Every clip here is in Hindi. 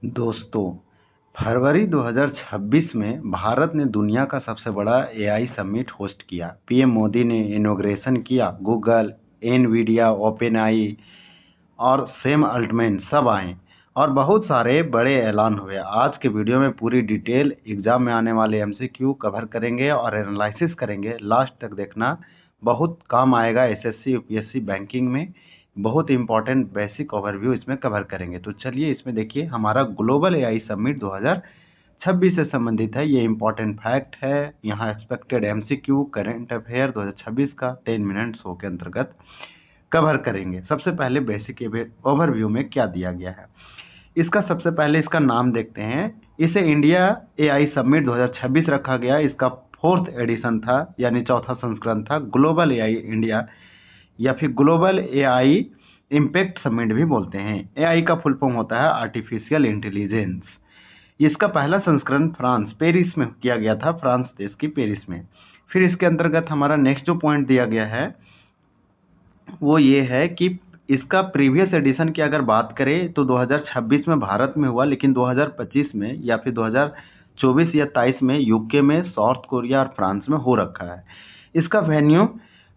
दोस्तों, फरवरी 2026 में भारत ने दुनिया का सबसे बड़ा एआई समिट होस्ट किया। पीएम मोदी ने इनॉग्रेशन किया। गूगल, एनवीडिया, ओपेनआई और सैम अल्टमैन सब आए और बहुत सारे बड़े ऐलान हुए। आज के वीडियो में पूरी डिटेल एग्जाम में आने वाले एमसीक्यू कवर करेंगे और एनालिसिस करेंगे। लास्ट तक देखना, बहुत काम आएगा एसएससी यूपीएससी बैंकिंग में। बहुत इंपॉर्टेंट बेसिक ओवरव्यू इसमें कवर करेंगे। तो चलिए इसमें देखिए, हमारा ग्लोबल एआई समिट 2026 से संबंधित है। ये इंपॉर्टेंट फैक्ट है। यहाँ एक्सपेक्टेड एमसीक्यू करंट अफेयर 2026 का 10 मिनट शो के अंतर्गत कवर करेंगे। सबसे पहले बेसिक ओवरव्यू में क्या दिया गया है, इसका सबसे पहले इसका नाम देखते हैं। इसे इंडिया एआई समिट 2026 रखा गया। इसका 4th एडिशन था, यानी चौथा संस्करण था। ग्लोबल एआई इंडिया या फिर ग्लोबल एआई इम्पैक्ट समिट भी बोलते हैं। एआई का फुल फॉर्म होता है आर्टिफिशियल इंटेलिजेंस। इसका पहला संस्करण फ्रांस पेरिस में किया गया था, फ्रांस देश की पेरिस में। फिर इसके अंतर्गत हमारा नेक्स्ट जो पॉइंट दिया गया है वो ये है कि इसका प्रीवियस एडिशन की अगर बात करें तो 2026 में भारत में हुआ, लेकिन 2025 में या फिर 2024 या 23 में यूके में, साउथ कोरिया और फ्रांस में हो रखा है। इसका वेन्यू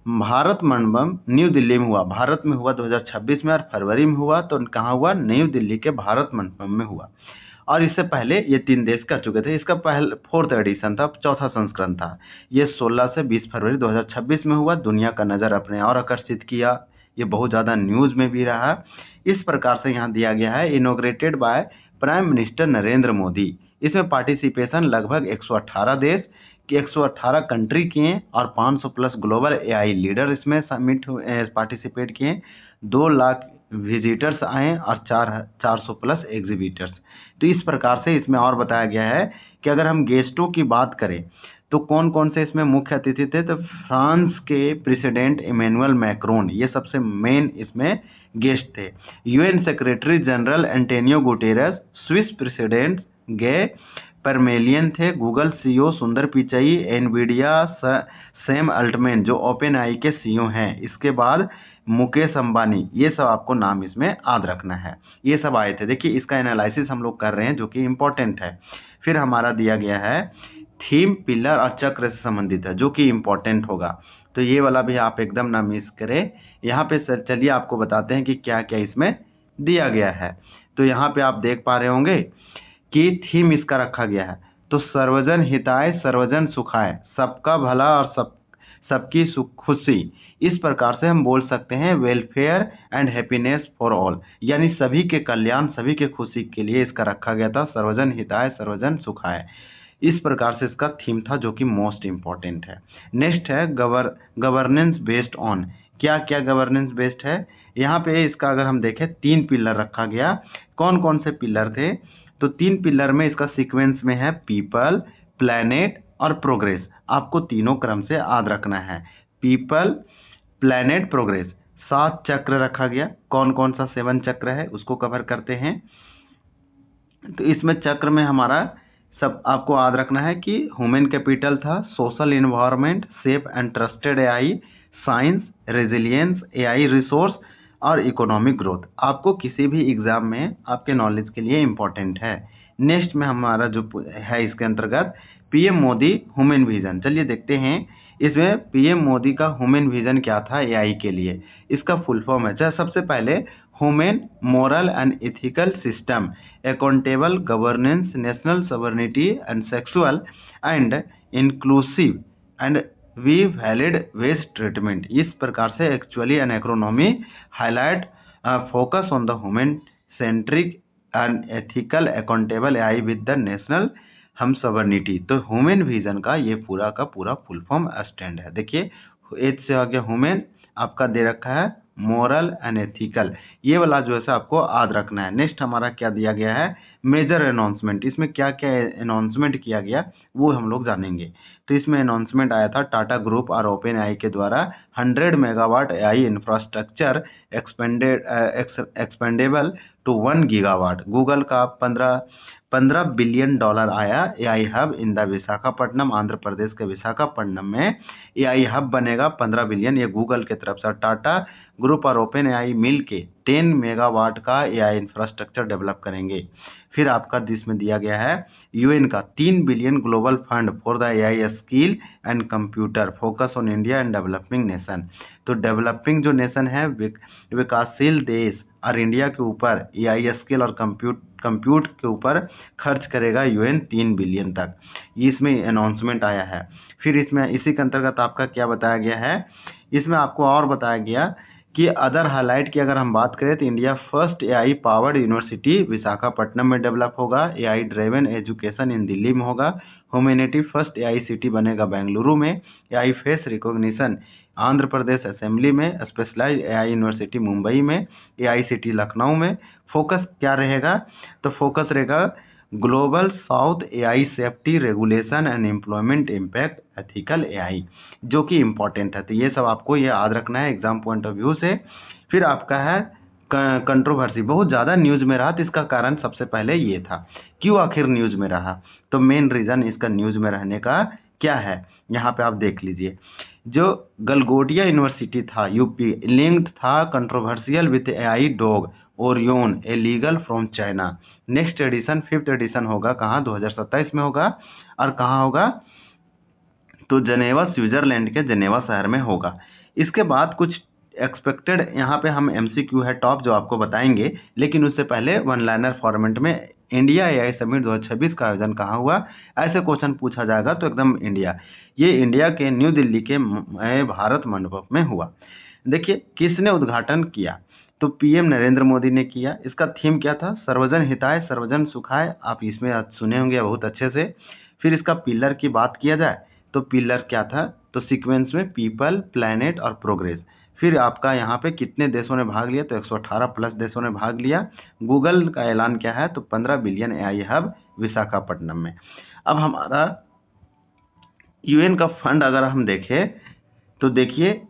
भारत मंडपम न्यू दिल्ली में हुआ। भारत में हुआ 2026 में और फरवरी में हुआ तो कहाँ हुआ? न्यू दिल्ली के भारत मंडपम में हुआ। और इससे पहले ये 3 देश कर चुके थे। इसका पहला 4th एडिशन था, चौथा संस्करण था। ये 16 से 20 फरवरी 2026 में हुआ। दुनिया का नज़र अपने और आकर्षित किया। ये बहुत ज़्यादा न्यूज़ में भी रहा। इस प्रकार से यहाँ दिया गया है, inaugurated by prime minister Narendra Modi. इसमें पार्टिसिपेशन लगभग 118 देश कि 118 कंट्री किए और 500 प्लस ग्लोबल एआई लीडर इसमें समिट पार्टिसिपेट किए। 2 लाख विजिटर्स आए और 400 प्लस एग्जीबिटर्स। तो इस प्रकार से इसमें और बताया गया है कि अगर हम गेस्टों की बात करें तो कौन कौन से इसमें मुख्य अतिथि थे, तो फ्रांस के प्रेसिडेंट इमैनुअल मैक्रोन, ये सबसे मेन इसमें गेस्ट थे। UN secretary general Antonio Guterres, Swiss president Guy Parmelin थे, Google CEO Sundar Pichai, Nvidia Sam Altman जो ओपन आई के सीईओ हैं। इसके बाद मुकेश अंबानी, ये सब आपको नाम इसमें याद रखना है। ये सब आए थे। देखिए इसका एनालिसिस हम लोग कर रहे हैं जो कि इम्पोर्टेंट है। फिर हमारा दिया गया है थीम, पिलर और चक्र से संबंधित है जो कि इम्पोर्टेंट होगा। तो ये वाला भी आप एकदम ना मिस करें। यहाँ पे चलिए आपको बताते हैं कि क्या क्या इसमें दिया गया है। तो यहाँ पे आप देख पा रहे होंगे कि थीम इसका रखा गया है। तो सर्वजन हिताय सर्वजन सुखाय, सबका भला और सबकी खुशी। इस प्रकार से हम बोल सकते हैं welfare and happiness for all, यानी सभी के कल्याण, सभी के खुशी के लिए इसका रखा गया था, सर्वजन हिताय सर्वजन सुखाय। इस प्रकार से इसका थीम था जो कि मोस्ट इम्पॉर्टेंट है। नेक्स्ट है गवर्नेंस बेस्ड ऑन। क्या क्या गवर्नेंस बेस्ड है? यहाँ पे इसका अगर हम देखें 3 पिलर रखा गया। कौन कौन से पिलर थे? तो 3 पिलर में इसका सीक्वेंस में है पीपल, प्लैनेट और प्रोग्रेस। आपको तीनों क्रम से याद रखना है। People, planet, progress. 7 चक्र रखा गया। कौन कौन सा 7 चक्र है उसको कवर करते हैं। तो इसमें चक्र में हमारा सब आपको याद रखना है कि ह्यूमन कैपिटल था, social environment, safe and trusted AI, science, resilience, AI resource और इकोनॉमिक ग्रोथ। आपको किसी भी एग्जाम में आपके नॉलेज के लिए इम्पोर्टेंट है। नेक्स्ट में हमारा जो है इसके अंतर्गत पीएम मोदी ह्यूमन विजन। चलिए देखते हैं इसमें पीएम मोदी का ह्यूमन विजन क्या था एआई के लिए। इसका फुल फॉर्म है, सबसे पहले human moral and ethical system, accountable governance, national sovereignty and sexual and inclusive and we valid west treatment. इस प्रकार से actually an acronym highlight focus on the human centric and ethical accountable AI with the national हम सॉवरेनिटी। तो ह्यूमन विजन का ये पूरा का पूरा फुल फॉर्म स्टैंड है। देखिए एच से आगे ह्यूमन आपका दे रखा है, मोरल एंड एथिकल, ये वाला जो है आपको याद रखना है। नेक्स्ट हमारा क्या दिया गया है? Major announcement. इसमें क्या क्या अनाउंसमेंट किया गया वो हम लोग जानेंगे। तो इसमें अनाउंसमेंट आया था टाटा ग्रुप और ओपन आई के द्वारा 100 megawatt AI infrastructure expandable to 1 gigawatt. Google का 15 बिलियन डॉलर आया AI hub in the Visakhapatnam, Andhra Pradesh के विशाखापट्टनम में एआई हब बनेगा 15 बिलियन। ये गूगल की तरफ से टाटा ग्रुप और ओपन एआई मिल के 10 मेगावाट का एआई इंफ्रास्ट्रक्चर डेवलप करेंगे। फिर आपका इसमें दिया गया है यूएन का 3 billion global fund for the AI skill and computer focus on India and developing nation. तो डेवलपिंग जो नेशन है, विकासशील देश और इंडिया के ऊपर एआई स्किल और कंप्यूट के ऊपर खर्च करेगा यूएन 3 बिलियन तक। ये इसमें अनाउंसमेंट आया है। फिर इसमें इसी के अंतर्गत आपका क्या बताया गया है, इसमें आपको और बताया गया कि अदर हाईलाइट की अगर हम बात करें तो India first AI powered university Visakhapatnam में डेवलप होगा, AI driven education in Delhi में होगा, ह्यूमैनिटी फर्स्ट एआई सिटी बनेगा बेंगलुरु में, AI face recognition Andhra Pradesh assembly में, स्पेशलाइज एआई यूनिवर्सिटी मुंबई में, एआई सिटी लखनऊ में। फोकस क्या रहेगा, तो फोकस रहेगा global south AI safety regulation and employment impact ethical AI, जो कि इम्पोर्टेंट है। तो ये सब आपको ये याद रखना है एग्जाम पॉइंट ऑफ व्यू से। फिर आपका है कंट्रोवर्सी, बहुत ज़्यादा न्यूज़ में रहा, तो इसका कारण सबसे पहले ये था। क्यों आखिर न्यूज़ में रहा, तो मेन रीज़न इसका न्यूज़ में रहने का क्या है, यहाँ पे आप देख लीजिए। जो गलगोटिया यूनिवर्सिटी था यूपी, लिंक्ड था controversial with AI dog Orion a legal from China. Next edition 5th edition होगा कहाँ, 2027 में होगा। और कहाँ होगा, तो जनेवा स्विट्जरलैंड के जनेवा शहर में होगा। इसके बाद कुछ एक्सपेक्टेड यहाँ पे हम एमसीक्यू है टॉप जो आपको बताएंगे, लेकिन उससे पहले वन लाइनर फॉर्मेट में इंडिया एआई समिट 2026 का आयोजन कहाँ हुआ, ऐसे क्वेश्चन पूछा जाएगा तो एकदम इंडिया, ये इंडिया के न्यू दिल्ली के भारत मंडपम में हुआ। देखिए किसने उद्घाटन किया, तो पीएम नरेंद्र मोदी ने किया। इसका थीम क्या था, सर्वजन हिताय सर्वजन सुखाय, आप इसमें सुने होंगे बहुत अच्छे से। फिर इसका पिलर की बात किया जाए तो पिलर क्या था, तो सीक्वेंस में पीपल, प्लैनेट और प्रोग्रेस। फिर आपका यहाँ पे कितने देशों ने भाग लिया, तो 118 प्लस देशों ने भाग लिया। गूगल का ऐलान क्या है, तो 15 बिलियन एआई हब विशाखापट्टनम में। अब हमारा यूएन का फंड अगर हम देखें तो देखिए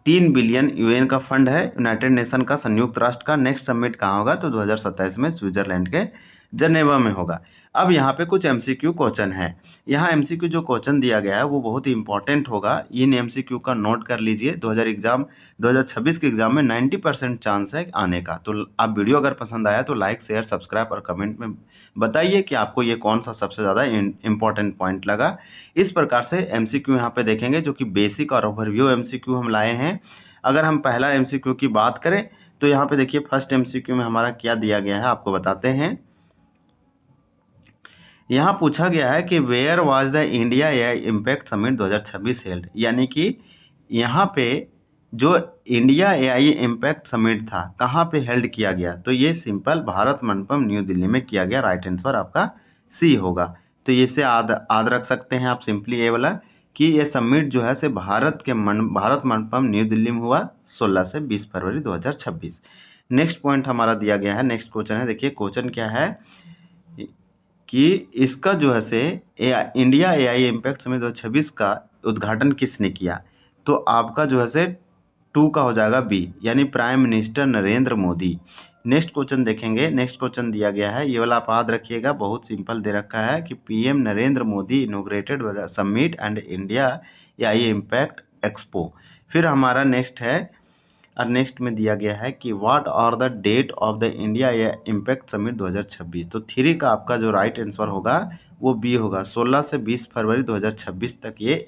3 बिलियन यूएन का फंड है यूनाइटेड नेशन का, संयुक्त राष्ट्र का। नेक्स्ट समिट कहाँ होगा, तो 2027 में स्विट्जरलैंड के जनेवा में होगा। अब यहाँ पे कुछ एमसीक्यू क्वेश्चन है। यहाँ एमसीक्यू जो क्वेश्चन दिया गया है वो बहुत ही इंपॉर्टेंट होगा, इन एमसीक्यू का नोट कर लीजिए। 2026 के एग्जाम में 90% चांस है आने का। तो आप वीडियो अगर पसंद आया तो लाइक शेयर सब्सक्राइब और कमेंट में बताइए कि आपको ये कौन सा सबसे ज़्यादा इंपॉर्टेंट पॉइंट लगा। इस प्रकार से एमसीक्यू यहाँ पे देखेंगे, जो कि बेसिक और ओवरव्यू एमसीक्यू हम लाए हैं। अगर हम पहला एमसीक्यू की बात करें तो यहाँ पे देखिए फर्स्ट एमसीक्यू में हमारा क्या दिया गया है आपको बताते हैं। यहाँ पूछा गया है कि where was the India AI impact summit 2026 held, यानी कि यहाँ पे जो इंडिया एआई इम्पैक्ट समिट था कहाँ पे हेल्ड किया गया, तो ये सिंपल भारत मंडपम न्यू दिल्ली में किया गया। राइट आंसर आपका सी होगा। तो ये से याद रख सकते हैं आप सिंपली ये वाला कि ये समिट जो है से भारत मंडपम न्यू दिल्ली में हुआ 16 से 20 फरवरी 2026। नेक्स्ट पॉइंट हमारा दिया गया है, नेक्स्ट क्वेश्चन है। देखिए क्वेश्चन क्या है कि इसका जो है से इंडिया एआई इम्पैक्ट समिट 2026 का उद्घाटन किसने किया, तो आपका जो है से 2 का हो जाएगा बी, यानी prime minister Narendra Modi. Next question देखेंगे, नेक्स्ट क्वेश्चन दिया गया है, ये वाला आप याद रखिएगा, बहुत सिंपल दे रखा है कि PM Narendra Modi inaugurated summit and India AI impact expo. फिर हमारा नेक्स्ट है, और नेक्स्ट में दिया गया है कि what are the date of the India impact summit 2026। तो 3 का आपका जो राइट आंसर होगा वो बी होगा, 16 से 20 फरवरी 2026 तक ये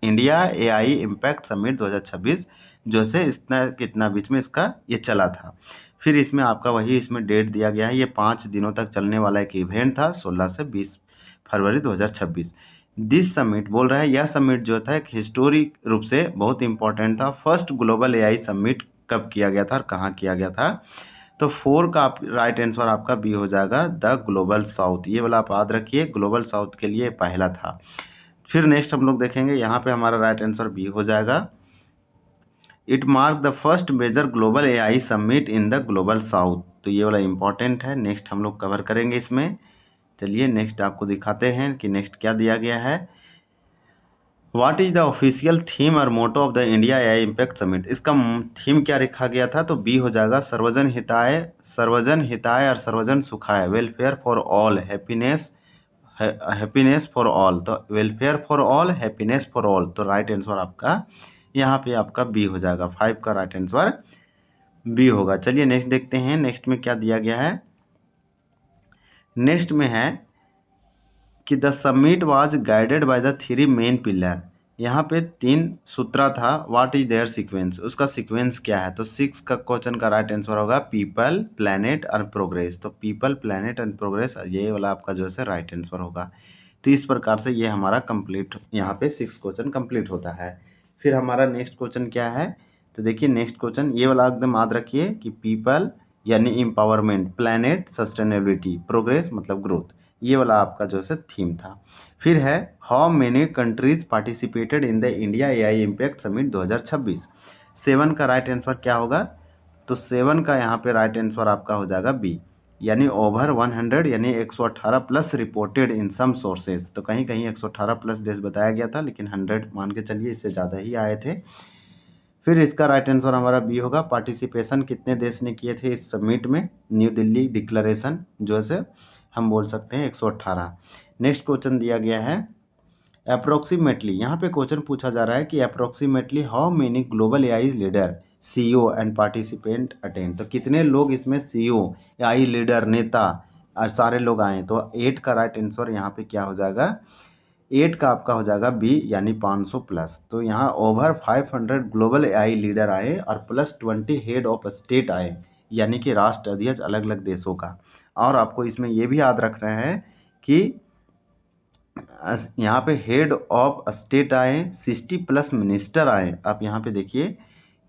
इंडिया एआई इम्पैक्ट समिट 2026 जो से इतना कितना बीच में इसका ये चला था। फिर इसमें आपका वही इसमें डेट दिया गया है, ये 5 दिनों तक चलने वाला एक इवेंट था 16 से 20 फरवरी 2026। दिस समिट बोल रहा है, यह समिट जो था एक हिस्टोरिक रूप से बहुत इंपॉर्टेंट था। फर्स्ट ग्लोबल एआई समिट कब किया गया था और कहाँ किया गया था, तो 4 का राइट आंसर आपका बी हो जाएगा, द ग्लोबल साउथ। ये वाला आप याद रखिए, ग्लोबल साउथ के लिए पहला था। फिर नेक्स्ट हम लोग देखेंगे, यहाँ पे हमारा राइट आंसर बी हो जाएगा, it mark the first major global AI summit in the global south. तो ये वाला इंपॉर्टेंट है, नेक्स्ट हम लोग कवर करेंगे इसमें। चलिए नेक्स्ट आपको दिखाते हैं कि नेक्स्ट क्या दिया गया है। What is the official theme और motto of the India AI impact summit, इसका थीम क्या रखा गया था, तो बी हो जाएगा, सर्वजन हिताय और सर्वजन सुखाय, welfare for all, happiness for all. तो welfare for all, happiness for all, तो राइट आंसर आपका यहाँ पे आपका बी हो जाएगा, 5 का राइट आंसर बी होगा। चलिए नेक्स्ट देखते हैं, नेक्स्ट में क्या दिया गया है। नेक्स्ट में है कि the summit was guided by the 3 main pillar. यहाँ पे 3 सूत्रा था, व्हाट इज देयर सीक्वेंस, उसका सीक्वेंस क्या है। तो 6 का क्वेश्चन का राइट आंसर होगा पीपल, प्लैनेट और प्रोग्रेस। तो पीपल, प्लैनेट एंड प्रोग्रेस, ये वाला आपका जो है राइट आंसर होगा। तो इस प्रकार से ये हमारा कंप्लीट, यहाँ पे 6 क्वेश्चन कंप्लीट होता है। फिर हमारा नेक्स्ट क्वेश्चन क्या है, तो देखिए नेक्स्ट क्वेश्चन ये वाला एकदम याद रखिए कि पीपल यानी एम्पावरमेंट, प्लैनेट सस्टेनेबिलिटी, प्रोग्रेस मतलब ग्रोथ, ये वाला आपका जो है थीम था। फिर है how many countries participated in the India AI impact summit 2026। 7 का राइट आंसर क्या होगा, तो 7 का यहाँ पे राइट आंसर आपका हो जाएगा बी, यानी ओवर 100 यानी 118 plus reported in some sources. तो कहीं कहीं 118 प्लस देश बताया गया था, लेकिन 100 मान के चलिए इससे ज़्यादा ही आए थे। फिर इसका राइट आंसर हमारा बी होगा, पार्टिसिपेशन कितने देश ने किए थे इस समिट में, न्यू दिल्ली डिक्लेरेशन जो है हम बोल सकते हैं 118। नेक्स्ट क्वेश्चन दिया गया है अप्रोक्सीमेटली, यहाँ पे क्वेश्चन पूछा जा रहा है कि approximately how many global AI leader, CEO and participant attend. तो कितने लोग इसमें सीईओ, एआई लीडर, नेता और सारे लोग आए। तो 8 का राइट आंसर यहाँ पे क्या हो जाएगा, 8 का आपका हो जाएगा बी, यानी 500 प्लस। तो यहाँ ओवर 500 ग्लोबल एआई लीडर आए और प्लस 20 हेड ऑफ स्टेट आए, यानी कि राष्ट्र अध्यक्ष अलग अलग देशों का। और आपको इसमें ये भी याद रखना है कि यहाँ पे हेड ऑफ स्टेट आए, 60 प्लस मिनिस्टर आए। आप यहाँ पे देखिए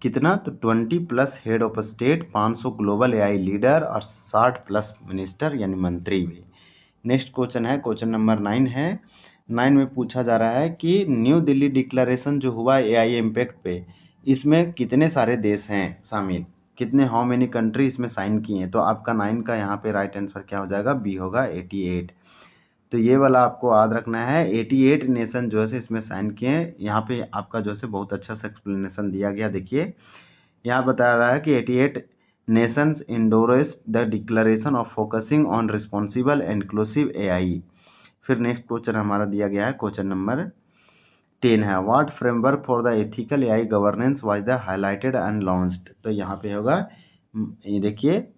कितना, तो 20 plus head of state, 500 global AI leader और 60 प्लस मिनिस्टर यानी मंत्री भी। नेक्स्ट क्वेश्चन है, क्वेश्चन नंबर 9 है। 9 में पूछा जा रहा है कि न्यू दिल्ली डिक्लेरेशन जो हुआ एआई इम्पैक्ट पे, इसमें कितने सारे देश हैं शामिल, कितने हाउ मेनी कंट्री इसमें साइन किए हैं। तो आपका 9 का यहाँ पे राइट आंसर क्या हो जाएगा, बी होगा 88। तो ये वाला आपको याद रखना है, 88 नेशन जो है इसमें साइन किए हैं। यहाँ पे आपका जो है बहुत अच्छा सा एक्सप्लेनेशन दिया गया। देखिए यहाँ बताया रहा है कि 88 nations endorse the declaration of focusing on responsible and inclusive AI. फिर नेक्स्ट क्वेश्चन हमारा दिया गया है, क्वेश्चन नंबर 10 है, what framework for the ethical AI governance was the highlighted and launched. तो यहाँ पे होगा ये देखिए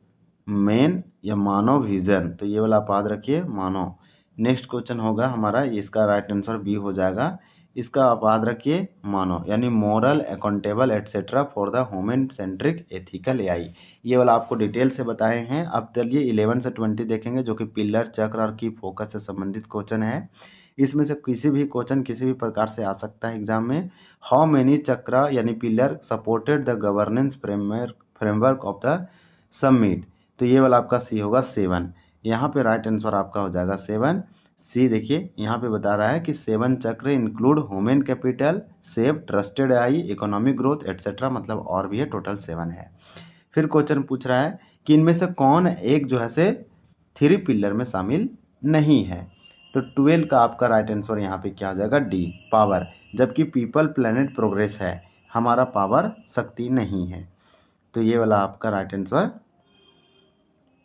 मेन या मानव विजन, तो ये वाला आप याद रखिए मानव। नेक्स्ट क्वेश्चन होगा हमारा, इसका राइट आंसर बी हो जाएगा। इसका आप याद रखिए मानव यानी moral, accountable etcetera for the human centric ethical AI. ये वाला आपको डिटेल से बताए हैं। अब चलिए 11 से 20 देखेंगे, जो कि पिलर, चक्र और की फोकस से संबंधित क्वेश्चन है। इसमें से किसी भी क्वेश्चन किसी भी प्रकार से आ सकता है एग्जाम में। हाउ मेनी चक्र यानी pillar supported the governance framework of the summit. तो ये वाला आपका सी होगा 7। यहाँ पे राइट आंसर आपका हो जाएगा 7 सी। देखिए यहाँ पे बता रहा है कि 7 चक्र include human capital, safe, trusted AI, economic growth etcetera, मतलब और भी है, टोटल 7 है। फिर क्वेश्चन पूछ रहा है कि इनमें से कौन एक जो है से 3 पिलर में शामिल नहीं है। तो 12 का आपका राइट आंसर यहाँ पे क्या हो जाएगा, डी, पावर। जबकि पीपल, प्लेनेट, प्रोग्रेस है, हमारा पावर, शक्ति नहीं है। तो ये वाला आपका राइट आंसर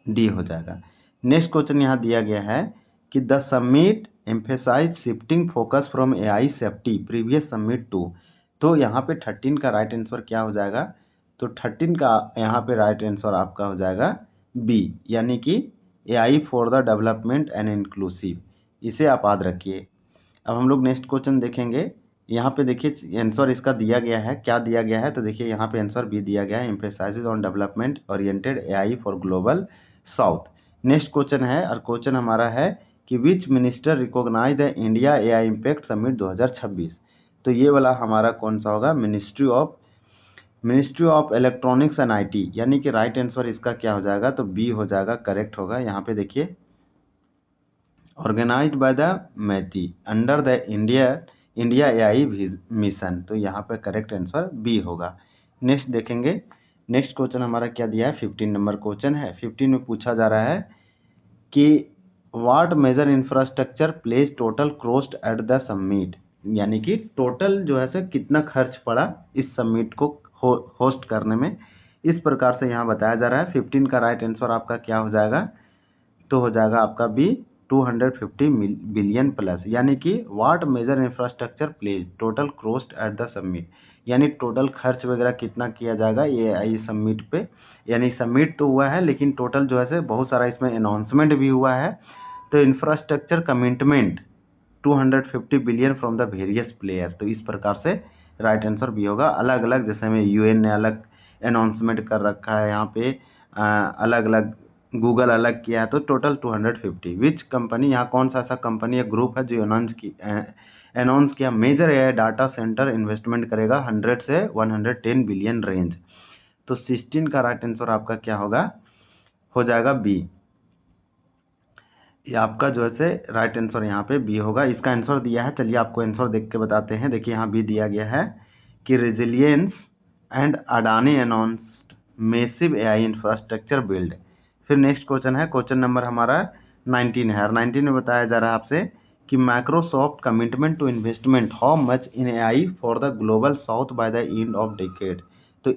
डी हो जाएगा। नेक्स्ट क्वेश्चन यहाँ दिया गया है कि the summit emphasize shifting focus from AI safety previous summit too. तो यहाँ पे 13 का राइट आंसर क्या हो जाएगा, तो 13 का यहाँ पे राइट आंसर आपका हो जाएगा बी, यानी कि AI for the development and inclusive. इसे आप याद रखिए। अब हम लोग नेक्स्ट क्वेश्चन देखेंगे। यहाँ पे देखिए आंसर इसका दिया गया है, क्या दिया गया है, तो देखिए यहाँ पे आंसर बी दिया गया है, emphasise on development oriented AI for global south. Next question है, और क्वेश्चन हमारा है कि which minister recognise the India AI impact summit 2026। तो ये वाला हमारा कौन सा होगा, ministry of electronics and IT, यानी कि राइट आंसर इसका क्या हो जाएगा, तो बी हो जाएगा, करेक्ट होगा। यहाँ पे देखिए organised by the MeitY under the India AI mission. तो यहाँ पे करेक्ट आंसर बी होगा। नेक्स्ट देखेंगे, नेक्स्ट क्वेश्चन हमारा क्या दिया है, 15 नंबर क्वेश्चन है। 15 में पूछा जा रहा है कि what major infrastructure place total cost at the summit, यानी कि टोटल जो है सर कितना खर्च पड़ा इस समिट को होस्ट करने में, इस प्रकार से यहाँ बताया जा रहा है। 15 का राइट आंसर आपका क्या हो जाएगा, तो हो जाएगा आपका बी, 250 बिलियन प्लस, यानी कि what major infrastructure place total cost at the summit. यानी टोटल खर्च वगैरह कितना किया जाएगा एआई समिट पे। यानी समिट तो हुआ है लेकिन टोटल जो है बहुत सारा इसमें अनाउंसमेंट भी हुआ है। तो infrastructure commitment 250 billion from the various player. तो इस प्रकार से राइट आंसर भी होगा। अलग अलग जैसे में यूएन ने अलग अनाउंसमेंट कर रखा है, यहाँ पे अलग अलग गूगल अलग किया है, तो टोटल 250। विच कंपनी, यहाँ कौन सा ऐसा कंपनी या ग्रुप है जो अनाउंस किया major AI data centre investment करेगा 100 से 110 बिलियन रेंज। तो 16 का राइट आंसर आपका क्या होगा, हो जाएगा बी। ये आपका जो है राइट आंसर यहाँ पे बी होगा। इसका आंसर दिया है, चलिए आपको आंसर देख के बताते हैं। देखिए यहाँ बी दिया गया है कि resilience and Adani announced massive AI infrastructure build. फिर नेक्स्ट क्वेश्चन है, क्वेश्चन नंबर हमारा 19 है और 19 में बताया जा रहा है आपसे कि Microsoft commitment to investment how much in AI for the global south by the end of decade. तो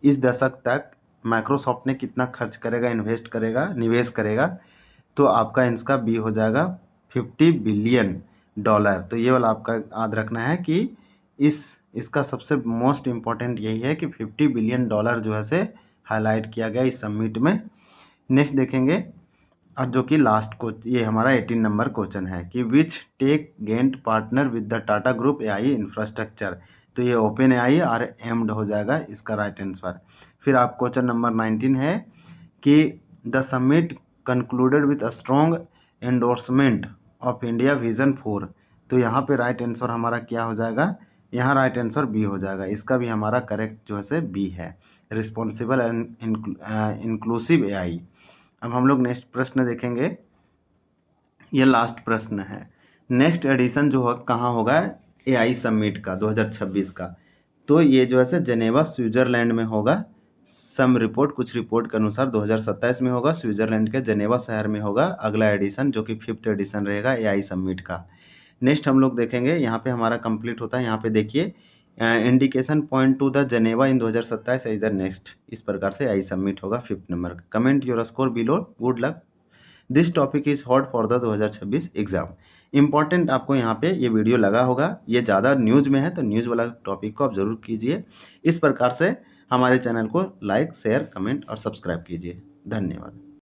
इस दशक तक माइक्रोसॉफ्ट ने कितना खर्च करेगा, इन्वेस्ट करेगा, निवेश करेगा। तो आपका इसका बी हो जाएगा 50 बिलियन डॉलर। तो ये वाला आपका याद रखना है कि इसका सबसे मोस्ट इम्पॉर्टेंट यही है कि 50 बिलियन डॉलर जो है हाईलाइट किया गया इस समिट में। नेक्स्ट देखेंगे और जो कि लास्ट को ये हमारा 18 नंबर क्वेश्चन है कि which tech giant partner with the Tata group AI infrastructure. तो ये ओपन एआई और एम्ड हो जाएगा इसका राइट आंसर। फिर आप क्वेश्चन नंबर 19 है कि the summit concluded with a strong endorsement of India vision 4। तो यहाँ पे राइट आंसर हमारा क्या हो जाएगा, यहाँ राइट आंसर बी हो जाएगा। इसका भी हमारा करेक्ट जो है बी है, रिस्पॉन्सिबल एंड इंक्लूसिव एआई। अब हम लोग नेक्स्ट प्रश्न देखेंगे, ये लास्ट प्रश्न है। नेक्स्ट एडिशन जो कहाँ होगा एआई समिट का 2026 का, तो ये जो है जेनेवा स्विट्जरलैंड में होगा। सम रिपोर्ट, कुछ रिपोर्ट के अनुसार 2027 में होगा, स्विट्जरलैंड के जेनेवा शहर में होगा अगला एडिशन, जो कि 5th एडिशन रहेगा एआई समिट का। नेक्स्ट हम लोग देखेंगे, यहाँ पे हमारा कंप्लीट होता है। यहाँ पे देखिए indication point to the Geneva in 2027 इधर नेक्स्ट, इस प्रकार से एआई समिट होगा 5th नंबर का। Comment your score below, good luck. This topic is hot for the 2026 exam. Important आपको यहाँ पे ये वीडियो लगा होगा, ये ज़्यादा न्यूज में है तो न्यूज वाला टॉपिक को आप जरूर कीजिए। इस प्रकार से हमारे चैनल को लाइक, शेयर, कमेंट और सब्सक्राइब कीजिए। धन्यवाद।